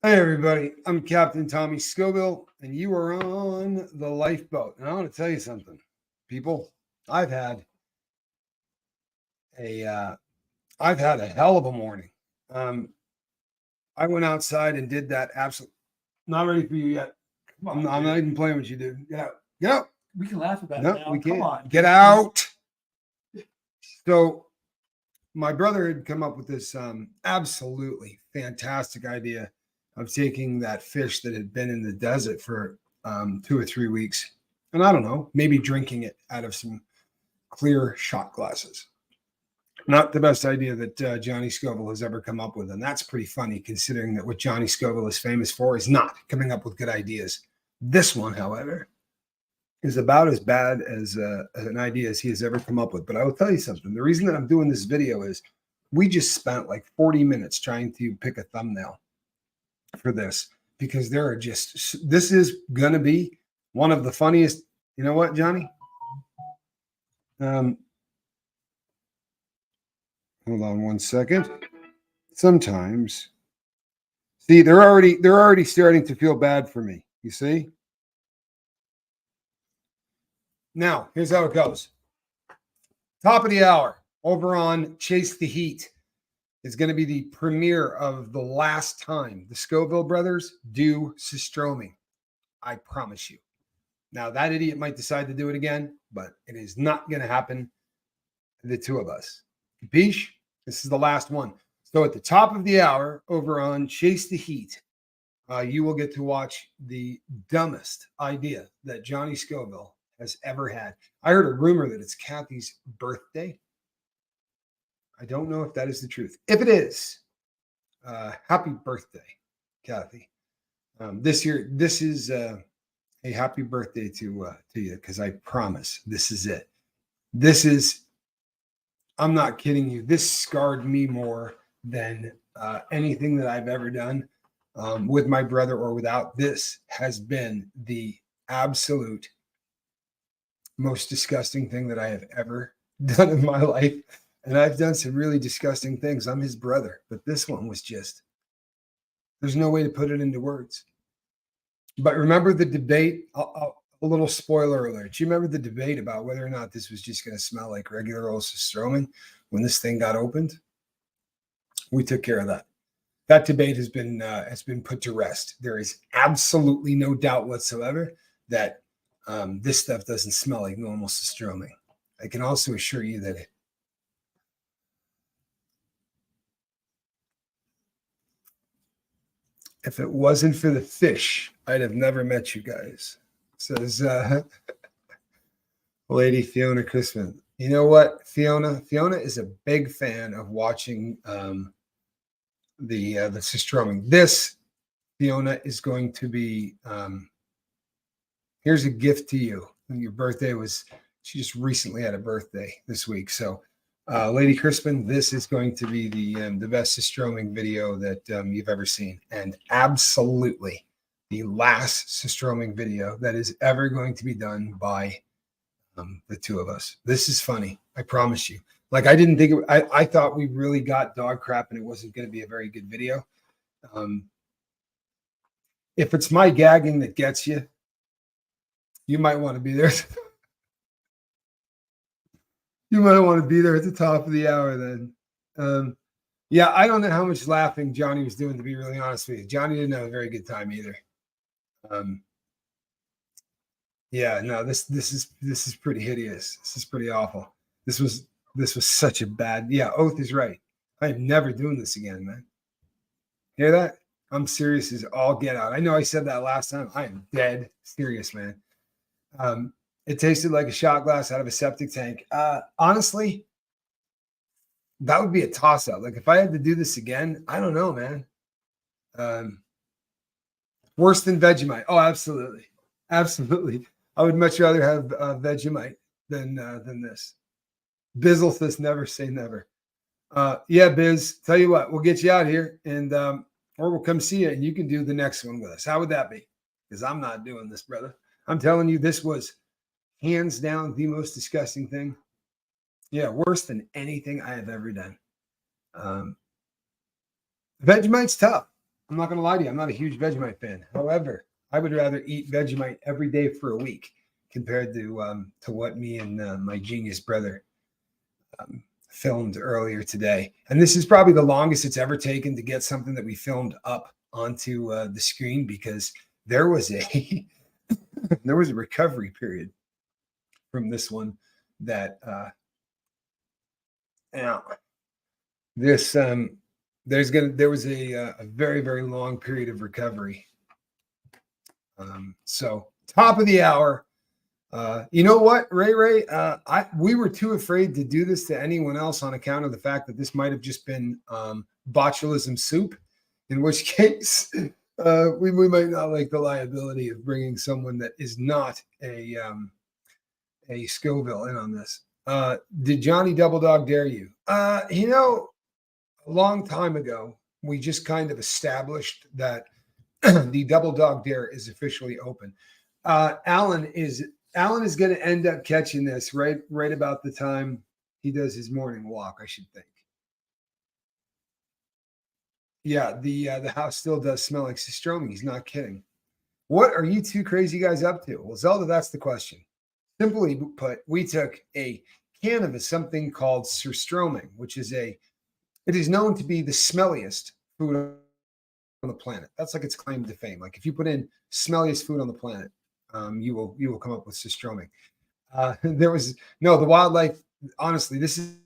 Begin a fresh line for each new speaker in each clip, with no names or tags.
Hey everybody, I'm Captain Tommy Scoville, and you are on the lifeboat. And I want to tell you something, people. I've had a hell of a morning. Um, I went outside and did that. Absolutely not ready for you yet. I'm not even playing with you, dude. Get out. Get out.
We can laugh about
No,
it now.
we can't.
Come on.
Get out. So my brother had come up with this absolutely fantastic idea of taking that fish that had been in the desert for 2 or 3 weeks, and I don't know, maybe drinking it out of some clear shot glasses. Not the best idea that Johnny Scoville has ever come up with, and that's pretty funny considering that what Johnny Scoville is famous for is not coming up with good ideas. This one, however, is about as bad as an idea as he has ever come up with. But I will tell you something. The reason that I'm doing this video is we just spent like 40 minutes trying to pick a thumbnail for this because this is going to be one of the funniest. You know what, Johnny? Hold on one second. Sometimes, see, they're already starting to feel bad for me. You see? Now, here's how it goes. Top of the hour over on Chase the Heat is going to be the premiere of the last time the Scoville brothers do Surstroming. I promise you. Now, that idiot might decide to do it again, but it is not going to happen to the two of us. Capiche? This is the last one. So at the top of the hour over on Chase the Heat, you will get to watch the dumbest idea that Johnny Scoville has ever had. I heard a rumor that it's Kathy's birthday. I don't know if that is the truth. If it is, happy birthday, Kathy. This is a happy birthday to you, because I promise this is it. I'm not kidding you. This scarred me more than anything that I've ever done with my brother or without. This has been the absolute most disgusting thing that I have ever done in my life. And I've done some really disgusting things. I'm his brother, but this one was just, there's no way to put it into words. But remember the debate, a little spoiler alert. You remember the debate about whether or not this was just going to smell like regular old Surstroming when this thing got opened? We took care of that. That debate has been put to rest. There is absolutely no doubt whatsoever that this stuff doesn't smell like normal Surstroming. I can also assure you that if it wasn't for the fish, I'd have never met you guys. Says Lady Fiona Crispin. You know what, Fiona? Fiona is a big fan of watching the Surstroming. This, Fiona, is going to be here's a gift to you. Your birthday was, she just recently had a birthday this week. So Lady Crispin, this is going to be the best Surstroming video that you've ever seen, and absolutely the last Surstroming video that is ever going to be done by the two of us. This is funny, I promise you. Like, I didn't think I thought we really got dog crap and it wasn't going to be a very good video. If it's my gagging that gets you, you might want to be there. You might want to be there at the top of the hour then. Yeah, I don't know how much laughing Johnny was doing, to be really honest with you. Johnny didn't have a very good time either. Yeah, no, this is pretty hideous. This is pretty awful. This was such a bad. Yeah, Oath is right. I am never doing this again, man. Hear that? I'm serious as all get out. I know I said that last time. I am dead serious, man. It tasted like a shot glass out of a septic tank. Honestly, that would be a toss-up. Like, if I had to do this again, I don't know, man. Worse than Vegemite. Oh, absolutely. Absolutely. I would much rather have Vegemite than this. Bizzle never say never. Yeah, Biz, tell you what, we'll get you out here, and or we'll come see you, and you can do the next one with us. How would that be? Because I'm not doing this, brother. I'm telling you, this was hands down the most disgusting thing. Yeah, worse than anything I have ever done. Vegemite's tough. I'm not going to lie to you. I'm not a huge Vegemite fan. However, I would rather eat Vegemite every day for a week compared to what me and my genius brother filmed earlier today. And this is probably the longest it's ever taken to get something that we filmed up onto the screen, because there was a there was a recovery period from this one that now this there was a very, very long period of recovery. So top of the hour. You know what, Ray? We were too afraid to do this to anyone else on account of the fact that this might have just been botulism soup, in which case we might not like the liability of bringing someone that is not a Scoville in on this. Did Johnny Double Dog dare you? You know, a long time ago, we just kind of established that the Double Dog Dare is officially open. Alan is going to end up catching this right about the time he does his morning walk, I should think. Yeah, the house still does smell like Surstroming. He's not kidding. What are you two crazy guys up to? Well, Zelda, that's the question. Simply put, we took a can of something called Surstroming, which is it is known to be the smelliest food on the planet. That's like its claim to fame. Like if you put in smelliest food on the planet, you will come up with Surstroming. There was the wildlife. Honestly, this is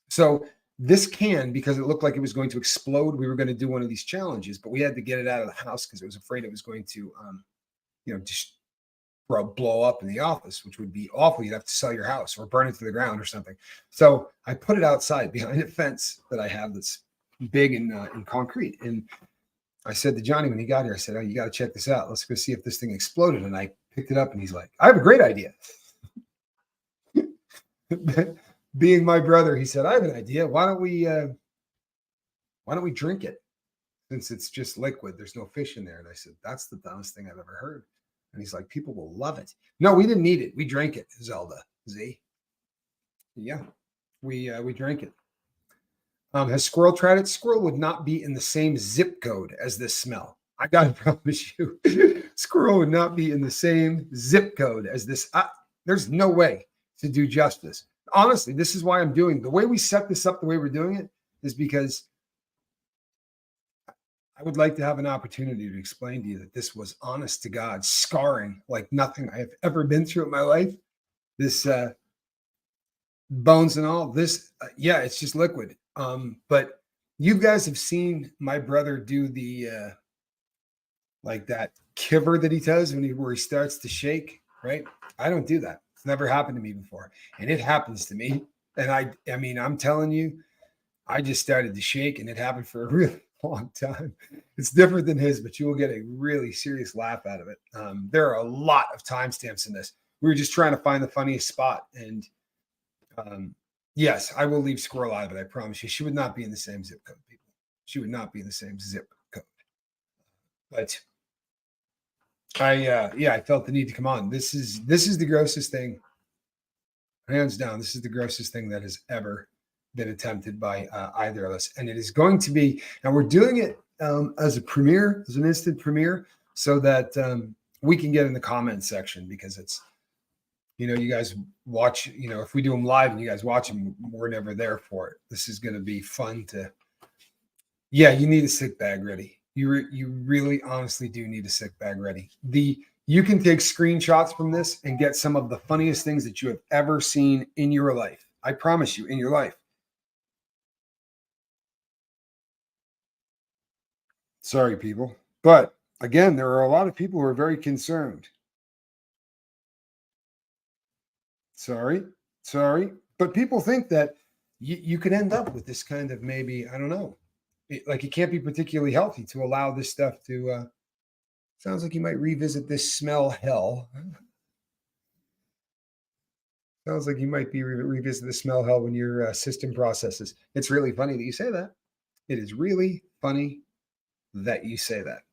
so. This can, because it looked like it was going to explode, we were going to do one of these challenges, but we had to get it out of the house because I was afraid it was going to, just blow up in the office, which would be awful. You'd have to sell your house or burn it to the ground or something. So I put it outside behind a fence that I have that's big in concrete. And I said to Johnny when he got here, I said, "Oh, you got to check this out. Let's go see if this thing exploded." And I picked it up, and he's like, "I have a great idea." Being my brother, he said, "I have an idea. Why don't we drink it? Since it's just liquid, there's no fish in there." And I said, "That's the dumbest thing I've ever heard." And he's like, "People will love it." No, we didn't need it. We drank it, Zelda. Z. Yeah, we drank it. Has Squirrel tried it? Squirrel would not be in the same zip code as this smell. I gotta promise you, Squirrel would not be in the same zip code as this. There's no way to do justice. Honestly, this is why I'm doing the way we set this up. The way we're doing it is because I would like to have an opportunity to explain to you that this was honest to God scarring like nothing I have ever been through in my life. This bones and all this, yeah, it's just liquid. But you guys have seen my brother do the like that kiver that he does where he starts to shake, right? I don't do that. It's never happened to me before, and it happens to me. And I mean, I'm telling you, I just started to shake, and it happened for a really long time. It's different than his, but you will get a really serious laugh out of it. There are a lot of timestamps in this. We were just trying to find the funniest spot, and yes, I will leave Squirrel out of it. I promise you, she would not be in the same zip code, people. She would not be in the same zip code. But I felt the need to come on. This is the grossest thing, hands down. This is the grossest thing that has ever been attempted by either of us, and it is going to be. And we're doing it as a premiere, as an instant premiere, so that we can get in the comments section, because it's, you guys watch. If we do them live and you guys watch them, we're never there for it. This is going to be fun to. Yeah, you need a sick bag ready. You really honestly do need a sick bag ready. You can take screenshots from this and get some of the funniest things that you have ever seen in your life. I promise you, in your life. Sorry, people. But again, there are a lot of people who are very concerned. Sorry. But people think that you could end up with this kind of, maybe, I don't know. It can't be particularly healthy to allow this stuff to. Sounds like you might revisit this smell hell. Sounds like you might be revisit the smell hell when your system processes. It's really funny that you say that. It is really funny that you say that.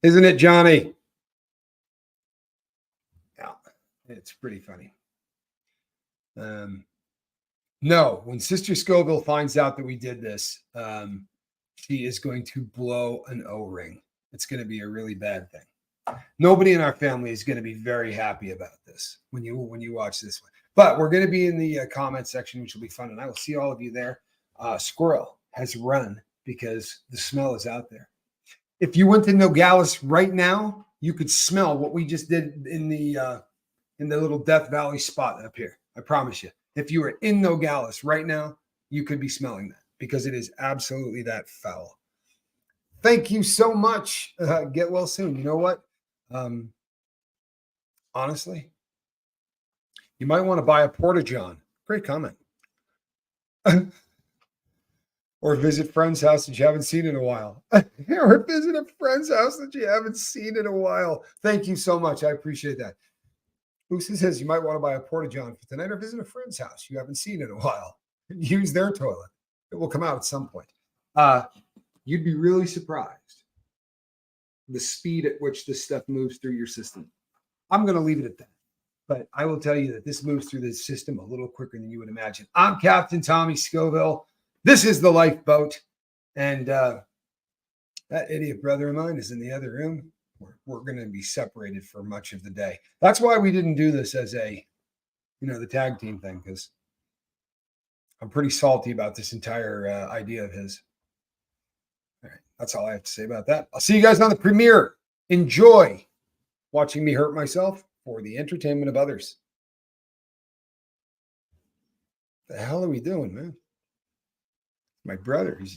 Isn't it, Johnny? Yeah, it's pretty funny. No, when Sister Scoville finds out that we did this, she is going to blow an O-ring. It's going to be a really bad thing. Nobody in our family is going to be very happy about this when you watch this one. But we're going to be in the comment section, which will be fun, and I will see all of you there. Squirrel has run because the smell is out there. If you went to Nogales right now, you could smell what we just did in the little Death Valley spot up here. I promise you. If you were in Nogales right now, you could be smelling that because it is absolutely that foul. Thank you so much. Get well soon. You know what? Honestly, you might want to buy a Porta-John. Great comment. Or visit friend's house that you haven't seen in a while. Or visit a friend's house that you haven't seen in a while. Thank you so much. I appreciate that. Booster says you might want to buy a Porta-John for tonight or visit a friend's house you haven't seen in a while. Use their toilet. It will come out at some point. You'd be really surprised the speed at which this stuff moves through your system. I'm going to leave it at that. But I will tell you that this moves through the system a little quicker than you would imagine. I'm Captain Tommy Scoville. This is the lifeboat. And that idiot brother of mine is in the other room. We're going to be separated for much of the day. That's why we didn't do this as the tag team thing, because I'm pretty salty about this entire idea of his. All right. That's all I have to say about that. I'll see you guys on the premiere. Enjoy watching me hurt myself for the entertainment of others. The hell are we doing, man? My brother, he's